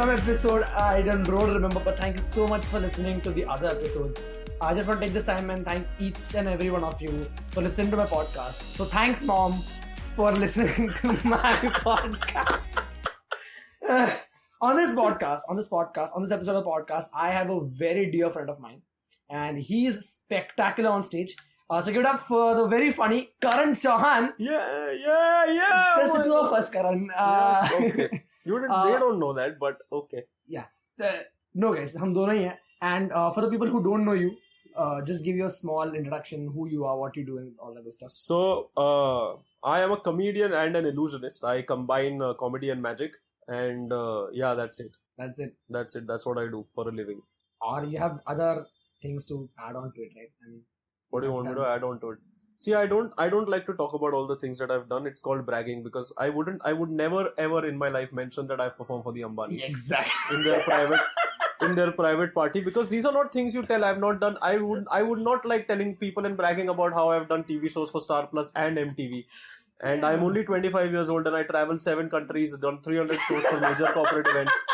some episode I don't remember, but thank you so much for listening to the other episodes. I just want to take this time and thank each and every one of you for listening to my podcast. So thanks, Mom, for listening to my podcast. On this episode of the podcast, I have a very dear friend of mine, and he is spectacular on stage. So give it up for the very funny Karan Chauhan. Yeah. Just to go first, Karan. Yes, okay. They don't know that, but okay. Yeah. No, guys, हम दोनों ही हैं. And for the people who don't know you, just give you a small introduction, who you are, what you do, and all that stuff. So, I am a comedian and an illusionist. I combine comedy and magic, and that's it. That's it. That's what I do for a living. Or you have other things to add on to it, right? I mean, what do you want me to add on to it? See, I don't like to talk about all the things that I've done. It's called bragging, because I would never ever in my life mention that I've performed for the Ambanis. Exactly. in their private party, because these are not things you tell. I've not done. I would not like telling people and bragging about how I've done TV shows for Star Plus and MTV. And I'm only 25 years old and I traveled 7 countries, done 300 shows for major corporate events.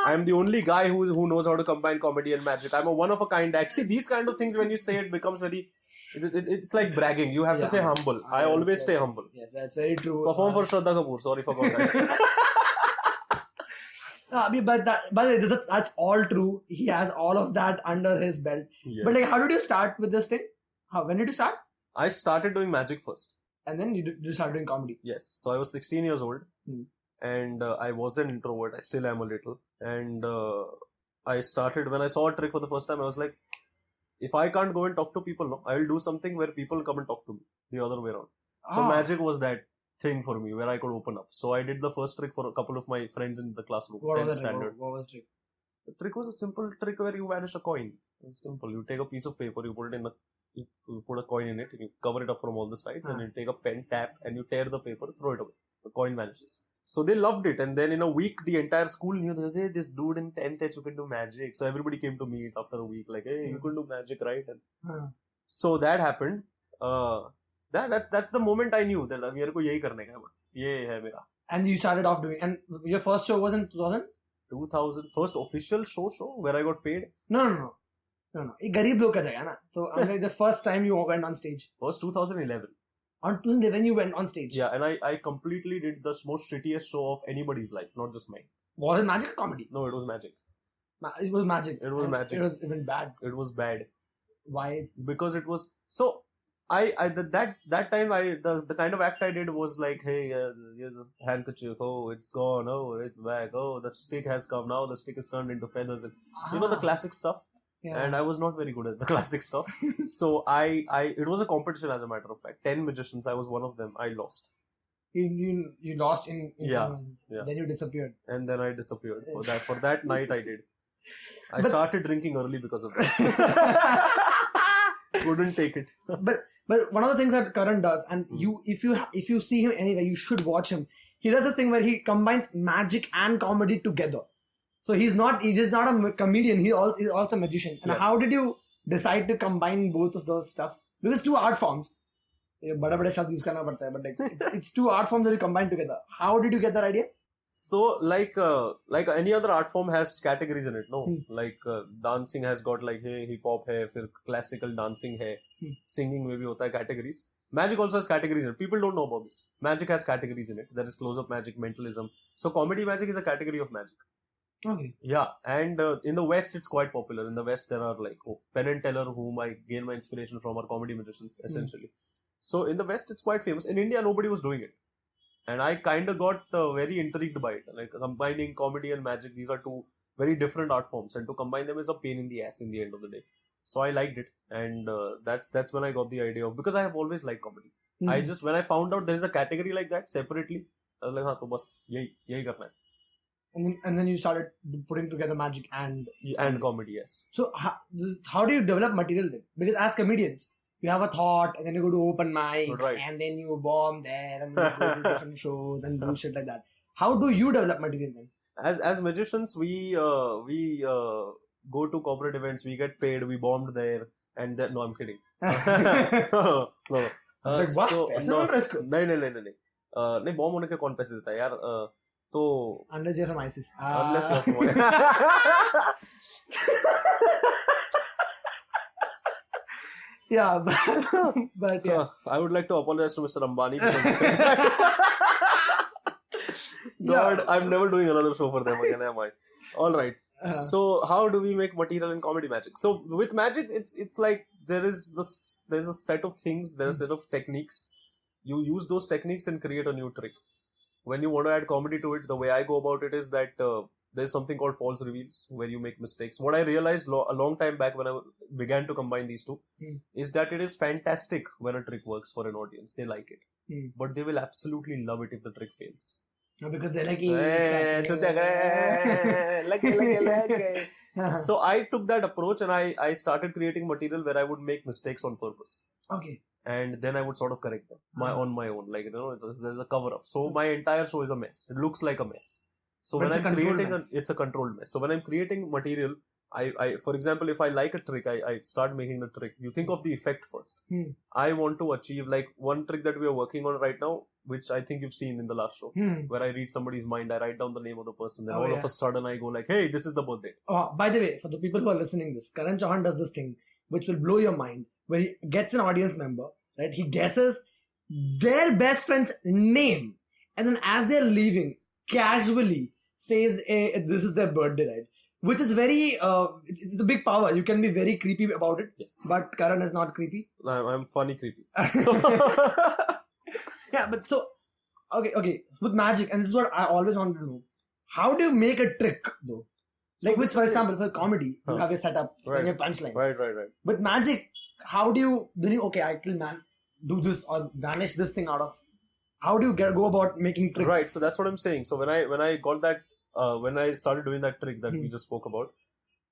I'm the only guy who knows how to combine comedy and magic. I'm a one of a kind act. See, these kind of things, when you say it, becomes very... It's like bragging. You have to say humble. I always stay humble. Yes, that's very true. Perform for Shraddha Kapoor. Sorry for that. But that's all true. He has all of that under his belt. Yeah. But like, how did you start with this thing? When did you start? I started doing magic first. And then you started doing comedy. Yes. So I was 16 years old. And I was an introvert. I still am a little. And I started, when I saw a trick for the first time, I was like, if I can't go and talk to people, no, I will do something where people come and talk to me. The other way around. So magic was that thing for me where I could open up. So I did the first trick for a couple of my friends in the classroom. What was standard. What was the trick? The trick was a simple trick where you vanish a coin. It's simple. You take a piece of paper, you put a coin in it, and you cover it up from all the sides, and you take a pen, tap, and you tear the paper, throw it away. The coin vanishes. So they loved it, and then in a week, the entire school knew, hey, this dude in 10th age who can do magic. So everybody came to meet after a week, like, hey, you can do magic, right? And so that happened. That's the moment I knew that मेरे को यही करने का है बस ये है मेरा. And you started off doing, and your first show was in 2000 first official show where I got paid. No. ये गरीब लोग का जगह है ना. So like the first time you went on stage was 2011. On 2011 you went on stage. Yeah, and I completely did the most shittiest show of anybody's life, not just mine. Was it magic or comedy? No, it was magic. It was magic. It was magic. It was even bad. It was bad. Why? Because it was so. That time the kind of act I did was like, hey, here's a handkerchief. Oh, it's gone. Oh, it's back. Oh, the stick has come now. The stick is turned into feathers, and you know the classic stuff. Yeah. And I was not very good at the classic stuff. So it was a competition, as a matter of fact. 10 magicians. I was one of them. I lost. You lost in yeah. Then you disappeared. And then I disappeared. For that night I did. I started drinking early because of that. Couldn't take it. But one of the things that Karan does, and if you see him anywhere, you should watch him. He does this thing where he combines magic and comedy together. So he's just not a comedian. He's also a magician. And how did you decide to combine both of those stuff? Because 2 art forms. Bada shब्द use करना पड़ता है, but like it's 2 art forms that you combine together. How did you get that idea? So like any other art form has categories in it, no? Like dancing has got like hey hip hop hai, फिर classical dancing hai, singing में भी होता है categories. Magic also has categories in it. People don't know about this. Magic has categories in it. There is close-up magic, mentalism. So comedy magic is a category of magic. Okay. Yeah, and in the West it's quite popular. In the West there are like Penn and Teller, whom I gain my inspiration from, are comedy magicians essentially. So in the West it's quite famous. In India nobody was doing it. And I kind of got very intrigued by it. Like combining comedy and magic, these are 2 very different art forms, and to combine them is a pain in the ass in the end of the day. So I liked it, and that's when I got the idea of, because I have always liked comedy. When I found out there is a category like that separately, I was like, हाँ तो बस यही करना है. And then you started putting together magic and comedy, yes. So how do you develop material then? Because as comedians, you have a thought, and then you go to open mics, and then you bomb there, and then you go to different shows and do shit like that. How do you develop material then? As magicians, we go to corporate events, we get paid, we bombed there, and then no, I'm kidding. No. Like what? नहीं bomb होने के कौन पैसे देता है यार. So Unless you're from ISIS. unless you're from Yeah, but yeah. So, I would like to apologize to Mr. Ambani because he said that. God, I'm never doing another show for them again, am I? All right. So how do we make material in comedy magic? So with magic, it's like there's a set of things, there's a set of techniques. You use those techniques and create a new trick. When you want to add comedy to it, the way I go about it is that there's something called false reveals where you make mistakes. What I realized a long time back when I began to combine these two is that it is fantastic when a trick works for an audience. They like it. But they will absolutely love it if the trick fails. Because they're like, So I took that approach and I started creating material where I would make mistakes on purpose. Okay. And then I would sort of correct them on my own. Like, there's a cover up. So my entire show is a mess. It looks like a mess. So But when it's I'm creating it's a controlled mess. So when I'm creating material, I for example, if I like a trick, I start making the trick. You think of the effect first. I want to achieve like one trick that we are working on right now, which I think you've seen in the last show, where I read somebody's mind, I write down the name of the person, then all of a sudden I go like, hey, this is the birthday. Oh, by the way, for the people who are listening this, Karan Chauhan does this thing which will blow your mind, where he gets an audience member, right? He guesses their best friend's name, and then as they're leaving, casually says, this is their birthday, right? Which is very, it's a big power. You can be very creepy about it. Yes. But Karan is not creepy. I'm funny creepy. Yeah, but so, okay. With magic, and this is what I always wanted to know. How do you make a trick, though? Like, So which, for example, for comedy, you Huh. have a setup and your punchline. Right. But magic, how do you, I can do this or banish this thing out of, how do you go about making tricks? Right, so that's what I'm saying. So when I got that, when I started doing that trick that we just spoke about,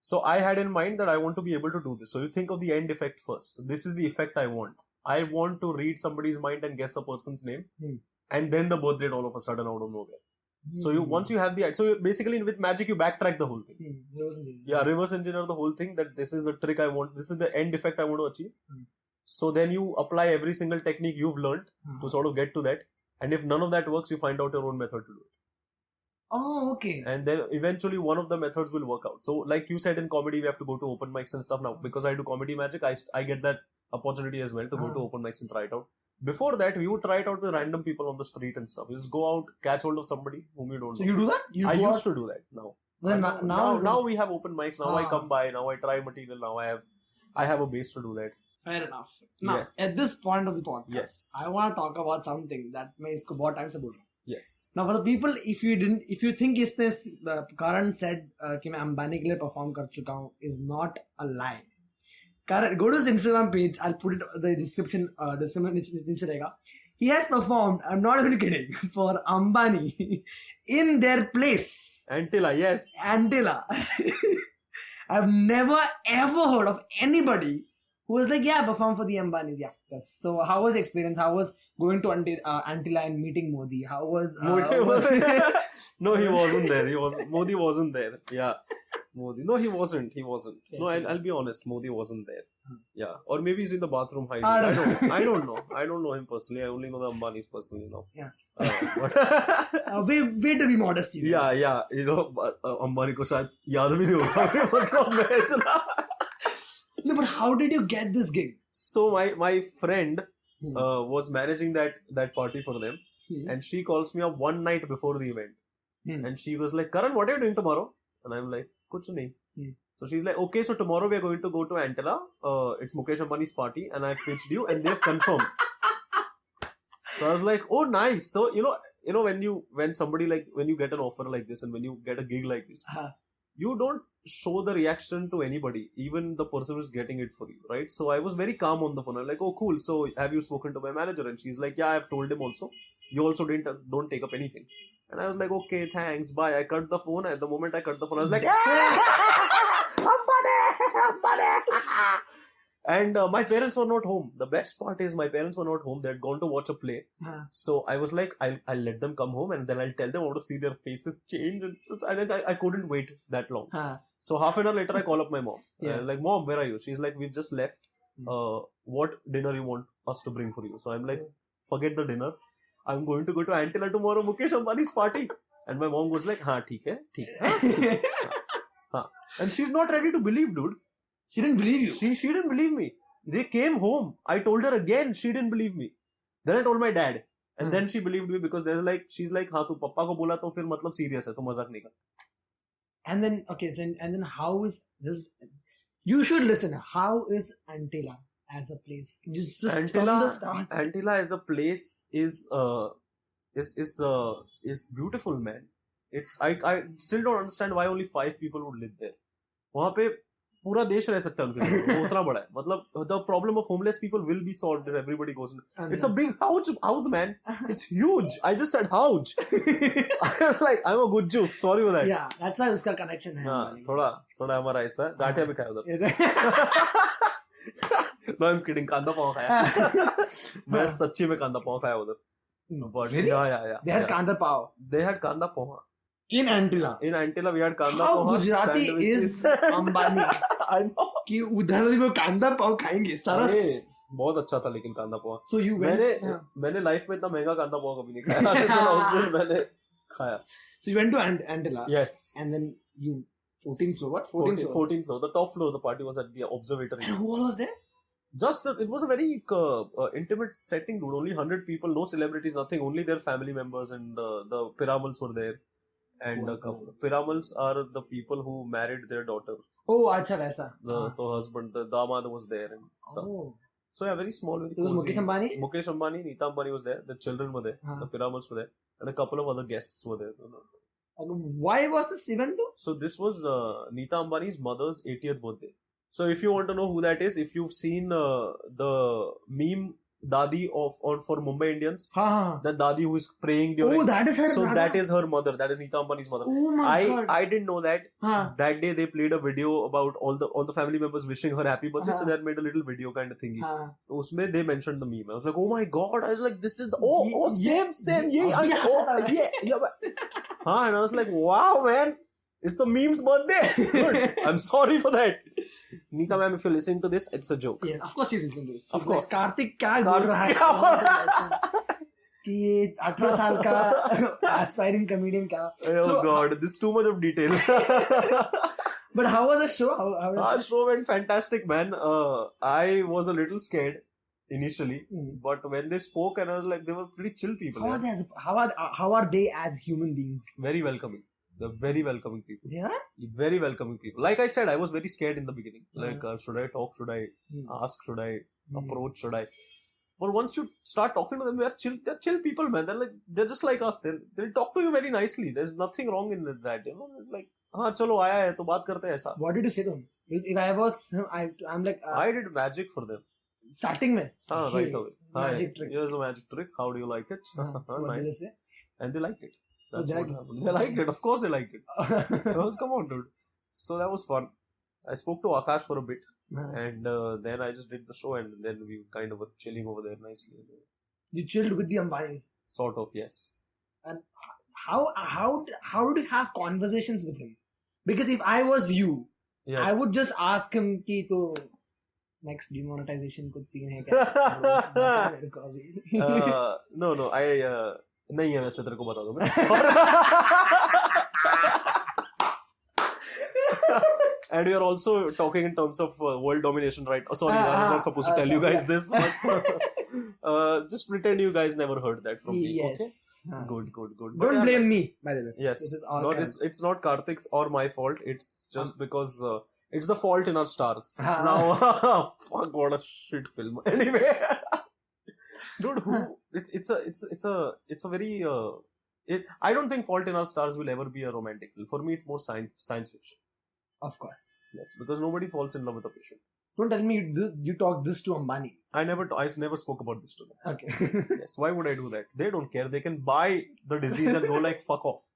so I had in mind that I want to be able to do this. So you think of the end effect first. This is the effect I want. I want to read somebody's mind and guess the person's name, and then the birth date all of a sudden out of nowhere. So once you have basically with magic you backtrack the whole thing. Reverse engineer the whole thing, that this is the trick I want, this is the end effect I want to achieve. So then you apply every single technique you've learned to sort of get to that, and if none of that works, you find out your own method to do it. Oh, okay. And then eventually one of the methods will work out. So like you said, in comedy we have to go to open mics and stuff. Now because I do comedy magic, I get that opportunity as well to go to open mics and try it out. Before that, we would try it out with random people on the street and stuff. You just go out, catch hold of somebody whom you don't know. So you do that? I used to do that. Now Now we have open mics. Now I come by. Now I try material. Now I have a base to do that. Fair enough. Now, Yes. at this point of the podcast, Yes. I want to talk about something that मैं इसको बहुत time से बोल रहा हूँ. Yes. Now for the people, if you think the Karan said कि मैं अंबानी के लिए perform कर चुका हूँ is not a lie. Karan, go to his Instagram page. I'll put it the description नीचे रहेगा. He has performed, I'm not even kidding, for Ambani in their place. Antilia, yes. Antilia. I've never ever heard of anybody who was like, yeah, perform for the Ambanis. Yeah. Yes. So how was the experience? How was going to Antilia and meeting Modi? How was... No, he wasn't there. Modi wasn't there. Yeah. Modi. No, he wasn't. Yes, no, I'll be honest. Modi wasn't there. Yeah. Or maybe he's in the bathroom hiding. I don't know. I don't know him personally. I only know the Ambanis personally now. Yeah. Way to be modest, you guys. Yeah. You know, Ambani ko shayad yaad bhi nahi hoga. No, but how did you get this gig? So my friend was managing that party for them, and she calls me up one night before the event, and she was like, Karan, what are you doing tomorrow? And I'm like, kuch nahi. So she's like, okay, so tomorrow we are going to go to Antilia. It's Mukesh Ambani's party, and I've pitched you, and they've confirmed. So I was like, oh, nice. So you know when you get an offer like this, and when you get a gig like this, you don't show the reaction to anybody, even the person who's getting it for you, right? So I was very calm on the phone. I'm like, oh, cool. So have you spoken to my manager? And she's like, yeah, I've told him also. You also don't take up anything. And I was like, okay, thanks, bye. I cut the phone. At the moment I cut the phone, I was like, Ambani! And my parents were not home. The best part is my parents were not home. They had gone to watch a play. So I was like, I'll let them come home, and then I'll tell them I want to see their faces change. And then I couldn't wait that long. So half an hour later, I call up my mom. I'm like, Mom, where are you? She's like, we've just left. What dinner you want us to bring for you? So I'm like, forget the dinner. I'm going to go to Antilia tomorrow, Mukesh Ambani's party. And my mom goes like, हाँ ठीक है, हाँ. And she's not ready to believe, dude. She didn't believe you. She didn't believe me. They came home. I told her again. She didn't believe me. Then I told my dad. And then she believed me because she's like, हाँ तू पप्पा को बोला तो फिर मतलब serious है, तो मजाक नहीं कर. And then how is this? You should listen. How is Antilia as a place? Just Antilia, from the start. Antilia as a place is beautiful, man. I still don't understand why only 5 people would live there. वहाँ पे पूरा देश रह सकता है उनके लिए, वो उतना बड़ा है. मतलब the problem of homeless people will be solved if everybody goes in. It's a big house, man. It's huge. I just said huge. I was like, I'm a good Jew. Sorry for that. Yeah, that's why उसका connection है. हाँ, थोड़ा हमारा ऐसा गाठिया भी खाया उधर. No, I'm kidding. कांदा पाव खाया. मैं सच्ची में कांदा पाव खाया उधर. But really? Yeah. They had kanda pav. They had kanda poha. In Antilia. In Antilia, we had kanda How poha. How Gujarati is Ambani? I know. कि उधर भी वो कांदा पाव खाएंगे. सरस. बहुत अच्छा था लेकिन कांदा पोहा. So you went. मैंने लाइफ में इतना महंगा कांदा पोहा कभी नहीं खाया. उस दिन मैंने खाया. So you went to Antilia. Yes. And then you 14th floor. What? 14th floor. The top floor of the party was at the observatory. And who all was there? It was a very intimate setting, dude. Only 100 people, no celebrities, nothing. Only their family members and the Piramals were there. And Piramals are the people who married their daughter. Oh, acha vaisa. The husband, the damad was there and stuff. Oh. So yeah, very small. Very so it was Mukesh Ambani? Mukesh Ambani, Neeta Ambani was there. The children were there. The Piramals were there. And a couple of other guests were there. Why was this event though? So this was Neeta Ambani's mother's 80th birthday. So if you want to know who that is, if you've seen the meme Dadi for Mumbai Indians, that Dadi who is praying during. Oh, that is her. So that is her mother. That is Neeta Ambani's mother. Oh my God. I didn't know that. That day they played a video about all the family members wishing her happy birthday. So they had made a little video kind of thingy. So usme they mentioned the meme. I was like, oh my God. I was like, this is the same. Yeah. And I was like, wow, man. It's the meme's birthday. Good. I'm sorry for that. Neeta ma'am, if you're listening to this, it's a joke. Yeah, of course he's listening to this. Of course. Karthik क्या बोल रहा है? कि ये 18 साल का aspiring comedian का. Oh God, this is too much of detail. But how was the show? Our show went fantastic, man. I was a little scared initially, but when they spoke, and I was like, they were pretty chill people. How are they as human beings? Very welcoming. They're very welcoming people. They are? Very welcoming people. Like I said, I was very scared in the beginning. Like, should I talk? Should I ask? Should I approach? Should I? But once you start talking to them, they're chill people, man. They're just like us. They'll talk to you very nicely. There's nothing wrong in that. You know, it's like, हाँ चलो आया है तो बात करते हैं ऐसा. What did you say to them? Because if I was, I'm like. I did magic for them. Starting में. Right away. Magic trick. Here's a magic trick. How do you like it? Nice. And they liked it. That's what happened. They liked it. Of course they liked it. Come on, dude. So that was fun. I spoke to Akash for a bit. And then I just did the show. And then we kind of were chilling over there nicely. You chilled with the Ambanis? Sort of, yes. And how did you have conversations with him? Because if I was you, I would just ask him कि तो next demonetization कुछ scene है क्या? No. नहीं है वैसे तेरे को बता दूं मैं. And we are also talking in terms of world domination, right? Oh, sorry, I was not supposed to tell you guys this. But, just pretend you guys never heard that from me. Yes. Okay? Good. Don't blame me, by the way. Yes. It's not Karthik's or my fault. It's just because it's the fault in our stars. Now, fuck, what a shit film. Anyway. Dude, it's a very I don't think Fault in Our Stars will ever be a romantic film. For me, it's more science fiction. Of course. Yes, because nobody falls in love with a patient. Don't tell me you talk this to Ambani. I never spoke about this to them. Okay. Yes, why would I do that? They don't care. They can buy the disease and go like fuck off.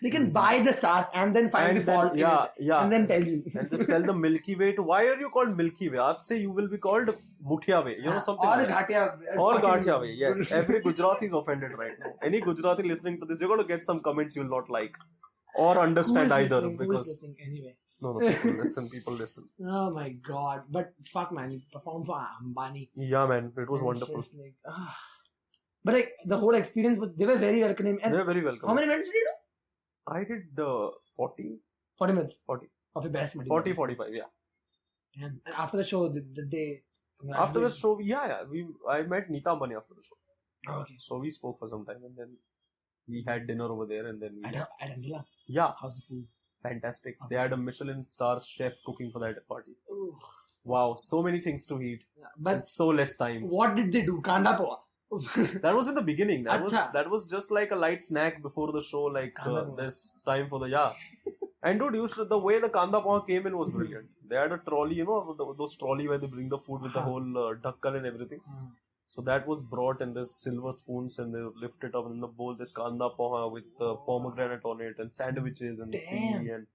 They can buy the stars and then find the fault in it. Yeah. And then tell you. And just tell the Milky Way to, why are you called Milky Way? Aaj se you will be called Muthia Way. You know, something or like that. Or Gathia Way. Yes. Every Gujarati is offended right now. Any Gujarati listening to this, you're going to get some comments you will not like. Or understand either. Who is listening anyway? No, people listen. Oh my God. But fuck man, you performed for Ambani. Yeah man, it was wonderful. Like, But like, the whole experience was, they were very welcoming. They were very welcoming. How many events did you do? I did 40 minutes of your best material. 40, 45, yeah. And after the show, did they... After the show, yeah. I met Neeta Ambani after the show. Oh, okay. So we spoke for some time and then we had dinner over there and then we... At Antilia? Yeah. How's the food? Fantastic. They had a Michelin star chef cooking for that party. Ooh. Wow, so many things to eat. Yeah, but so less time. What did they do? Kanda poha. That was in the beginning. That was just like a light snack before the show. Like there's time for the And dude, the way the kanda poha came in was brilliant. They had a trolley, those trolley where they bring the food with the whole dakkan and everything. So that was brought in this silver spoons and they lift it up in the bowl. This kanda poha with pomegranate on it and sandwiches and tea and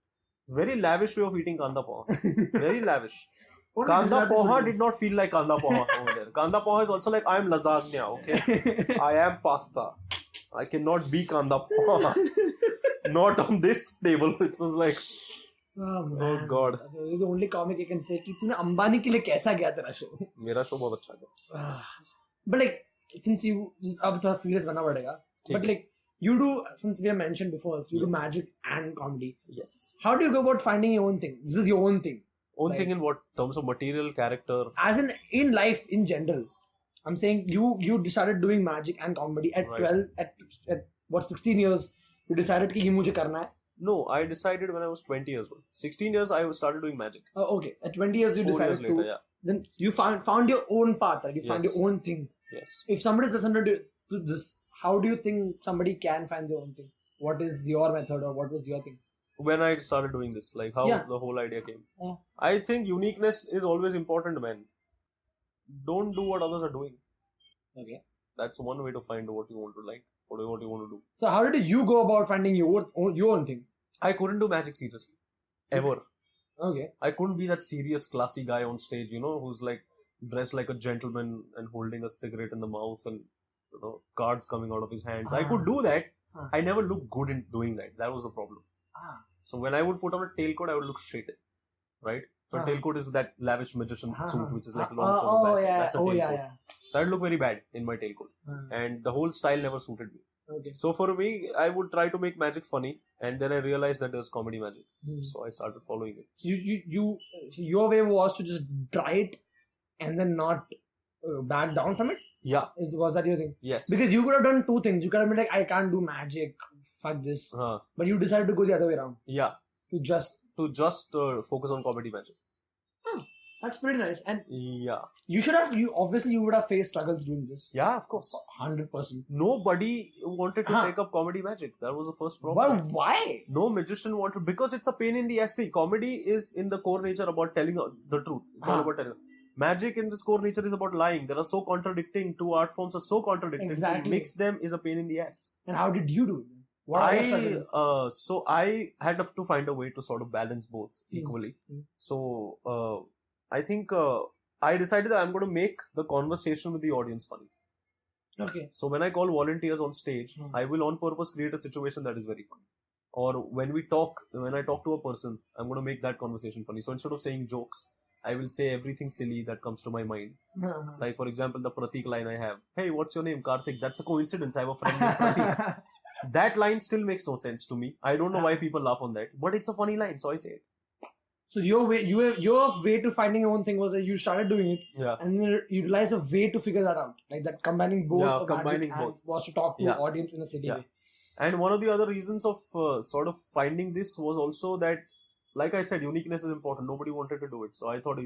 it's very lavish way of eating kanda poha. Very lavish. Kanda poha did not feel like kanda poha over there. Kanda poha is also like I am lasagna, okay? I am pasta. I cannot be kanda poha. Not on this table. It was like, oh God. It's the only comic I can say कि तूने अंबानी के लिए कैसा गया तेरा show? मेरा show बहुत अच्छा गया. But like, since you अब थोड़ा serious बनना पड़ेगा. But like, you do, since we have mentioned before, you do magic and comedy. Yes. How do you go about finding your own thing? This is your own thing. Own thing in what terms of material, character? As in life in general. I'm saying you started doing magic and comedy at 12 at what 16 years you decided कि ये मुझे करना है. No, I decided when I was 20 years old. 16 years I started doing magic. Oh, okay. At 20 years you decided later, to. Yeah. Then you found your own path, right? You found your own thing. Yes. If somebody is listening to this, how do you think somebody can find their own thing? What is your method or what was your thing? When I started doing this, like how the whole idea came. Yeah. I think uniqueness is always important, man. Don't do what others are doing. Okay. That's one way to find what you want to like, what you want to do. So how did you go about finding your own thing? I couldn't do magic seriously. Ever. Okay. I couldn't be that serious, classy guy on stage, who's like dressed like a gentleman and holding a cigarette in the mouth and, cards coming out of his hands. I could do that. I never looked good in doing that. That was the problem. So when I would put on a tailcoat, I would look shit. Right? So tailcoat is that lavish magician suit, which is like long from the back. That's a tailcoat. So I'd look very bad in my tailcoat. And the whole style never suited me. Okay. So for me, I would try to make magic funny, and then I realized that there's comedy magic. So I started following it. So your way was to just try it and then not back down from it? Yeah. Was that your thing? Yes. Because you could have done two things. You could have been like, I can't do magic, fuck this. But you decided to go the other way around. Yeah. To just focus on comedy magic. That's pretty nice. And yeah. You would have faced struggles doing this. Yeah, of course. 100%. Nobody wanted to take up comedy magic. That was the first problem. But why? No magician wanted, because it's a pain in the ass. See, comedy is in the core nature about telling the truth. It's all about telling. Magic in this core nature is about lying. They are so contradicting. Two art forms are so contradicting. Exactly. To mix them is a pain in the ass. And how did you do it? So I had to find a way to sort of balance both equally. So I think I decided that I'm going to make the conversation with the audience funny. Okay. So when I call volunteers on stage, I will on purpose create a situation that is very funny. Or when I talk to a person, I'm going to make that conversation funny. So instead of saying jokes, I will say everything silly that comes to my mind. Like for example, the Pratik line I have. Hey, what's your name? Karthik. That's a coincidence. I have a friend named Pratik. That line still makes no sense to me. I don't know why people laugh on that. But it's a funny line, so I say it. So your way to finding your own thing was that you started doing it, and then you realized a way to figure that out, like that combining both magic and was to talk to the audience in a silly way. And one of the other reasons of sort of finding this was also that, like I said, uniqueness is important. Nobody wanted to do it, so I thought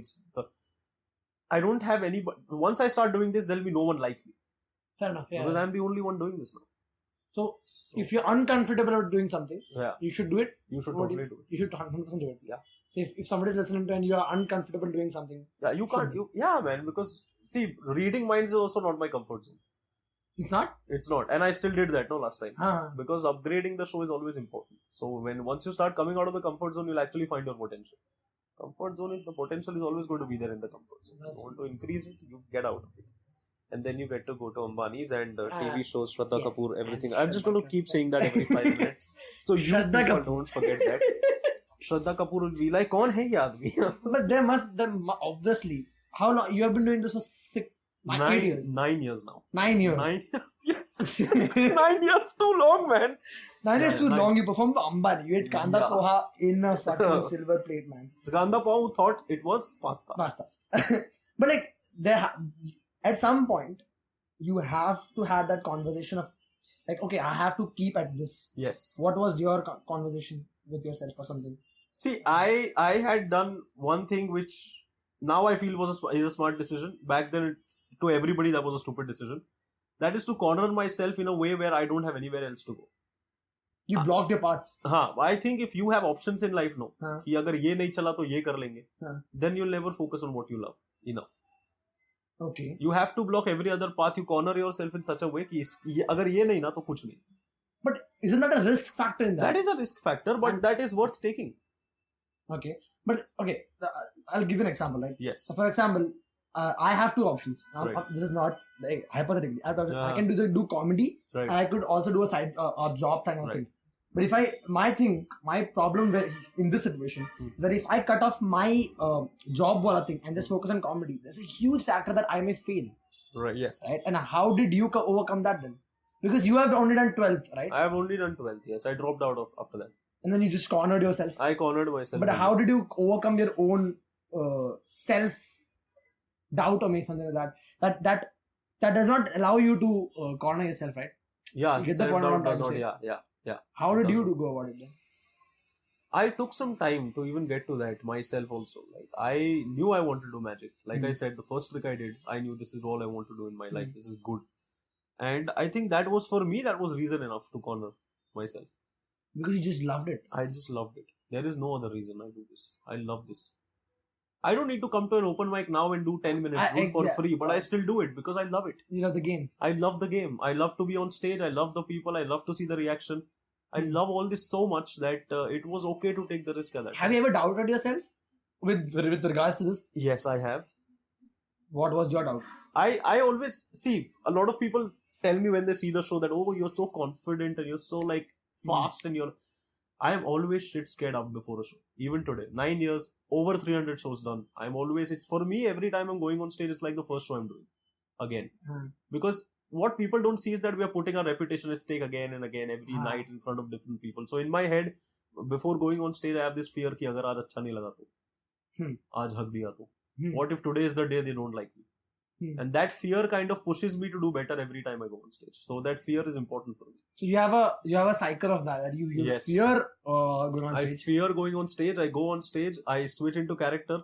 I don't have anybody. Once I start doing this, there'll be no one like me. Fair enough. Yeah. Because I'm the only one doing this now. So if you're uncomfortable about doing something, you should do it. You should totally do it. You should 100% do it. Yeah. So if somebody's listening to and you are uncomfortable doing something, you can't. Man. Because see, reading minds is also not my comfort zone. It's not. It's not, and I still did that last time. Because upgrading the show is always important. So once you start coming out of the comfort zone, you'll actually find your potential. The potential is always going to be there in the comfort zone. If you want to increase it, you get out of it. And then you get to go to Ambanis and TV shows, Shraddha Kapoor, everything. I'm just going to keep saying that every 5 minutes. So you people don't forget that. Shraddha Kapoor will be like, "Kaun hai ye aadmi?" But there obviously. How long? You have been doing this for 8 years? 9 years now. 9 years. 9 years. Yes. 9 years too long, man. 9 years too 9. long. You performed for Ambani. You ate kanda Yeah. poha in a fucking silver plate, man. The kanda pav who thought it was pasta. Pasta. But like, at some point, you have to have that conversation of like, okay, I have to keep at this. Yes. What was your conversation with yourself or something? See, I had done one thing which now I feel is a smart decision. Back then, to everybody, that was a stupid decision. That is to corner myself in a way where I don't have anywhere else to go. You blocked your paths. I think if you have options in life, no, हाँ. कि अगर ये नहीं चला तो ये कर लेंगे, हाँ. then you'll never focus on what you love enough. Okay. You have to block every other path. You corner yourself in such a way कि अगर ये नहीं ना तो कुछ नहीं. But isn't that a risk factor in that? That is a risk factor, but that is worth taking. Okay. But okay, I'll give you an example, right? Yes. So for example, I have two options. Right. This is not like hypothetically. I Yeah. can do comedy, Right. and I could also do a side or job kind of Right. thing. But if my problem in this situation is that if I cut off my job wala thing and just focus on comedy, there's a huge factor that I may fail. Right. Yes. Right? And how did you overcome that then? Because you have only done 12th, right? I have only done 12th. Yes, I dropped out after that. And then you just cornered yourself. I cornered myself. But how did you overcome your own self doubt or maybe something like that? That does not allow you to corner yourself, right? Yeah, You get the point self-doubt I'm trying does to not. say. Yeah. How did you doesn't. go about it then? I took some time to even get to that myself also. Like I knew I wanted to do magic. Like I said, the first trick I did, I knew this is all I want to do in my life. This is good. And I think that was for me, that was reason enough to corner myself. Because you just loved it. I just loved it. There is no other reason I do this. I love this. I don't need to come to an open mic now and do 10 minutes for free, but I still do it because I love it. You love the game. I love the game. I love to be on stage. I love the people. I love to see the reaction. I love all this so much that it was okay to take the risk at that Have you ever doubted yourself with regards to this? Yes, I have. What was your doubt? I always see a lot of people tell me when they see the show that, oh, you're so confident and you're so like fast and I am always shit scared up before a show. Even today, 9 years, over 300 shows done. It's for me, every time I'm going on stage, it's like the first show I'm doing again. Because what people don't see is that we are putting our reputation at stake again and again every night in front of different people. So in my head, before going on stage, I have this fear कि अगर आज अच्छा नहीं लगा तो, आज हक दिया तो. What if today is the day they don't like me? And that fear kind of pushes me to do better every time I go on stage. So that fear is important for me. So you have a cycle of that you Yes. fear going on I stage. fear going on stage. I go on stage. I switch into character,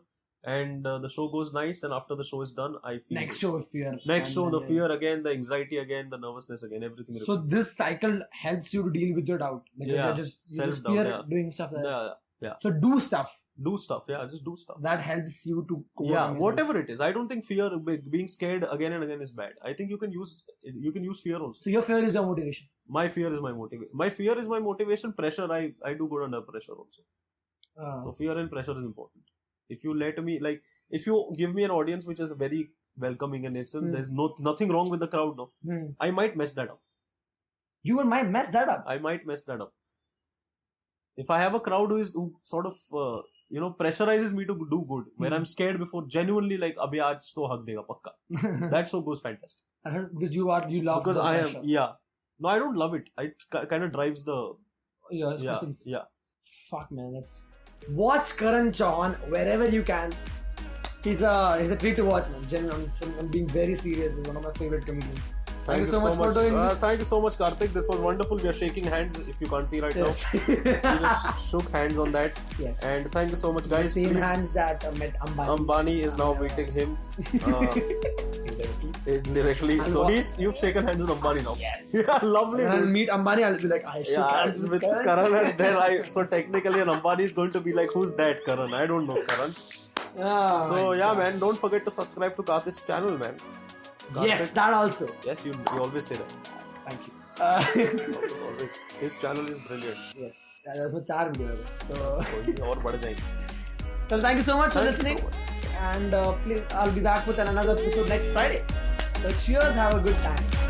and the show goes nice. And after the show is done, I feel Next good. show fear. Next show, the fear again, the anxiety again, the nervousness again, everything. So this cycle helps you to deal with your doubt because Yeah. you just Self-doubt, fear yeah. doing stuff like that. Yeah. So do stuff Do stuff. Yeah, just do stuff. that helps you to overcome Yeah, yourself. whatever it is. I don't think fear, being scared again and again is bad. I think you can use fear also. So your fear is your motivation. My fear is my motivation. My fear is my motivation. Pressure, I do good under pressure also. So fear and pressure is important. If you let me, like, if you give me an audience which is very welcoming and nature, there's nothing wrong with the crowd now. I might mess that up. You might mess that up. I might mess that up. If I have a crowd who sort of pressurizes me to do good, where I'm scared before, genuinely like abhi aaj to hak dega pakka. That show goes fantastic. Because you love Because the I am pressure. No, I don't love it. It kind of drives the Your yeah essence. yeah. Fuck man, watch Karan Chauhan wherever you can. He's a treat to watch, man. Genuinely, I'm being very serious. He's one of my favorite comedians. Thank you so much for doing this. Thank you so much, Karthik. This was wonderful. We are shaking hands if you can't see right now. We just shook hands on that. Yes. And thank you so much, guys. The same Please, hands that met Ambani. Ambani is now meeting him indirectly. So you've shaken hands with Ambani now. Yes. Yeah, lovely. When I'll dude. meet Ambani, I'll be like, I shook hands with Karan. Karan, and then so technically an Ambani is going to be like, who's that Karan? I don't know Karan. Oh, So yeah, man, don't forget to subscribe to Karthik's channel, man. Yes, that also. Yes, you always say that. Thank you. Always. His channel is brilliant. Yes, that's what 4 videos. So, और बढ़ जाएंगे. well, thank you so much for Thank you listening. so much. And please, I'll be back with another episode next Friday. So cheers, have a good time.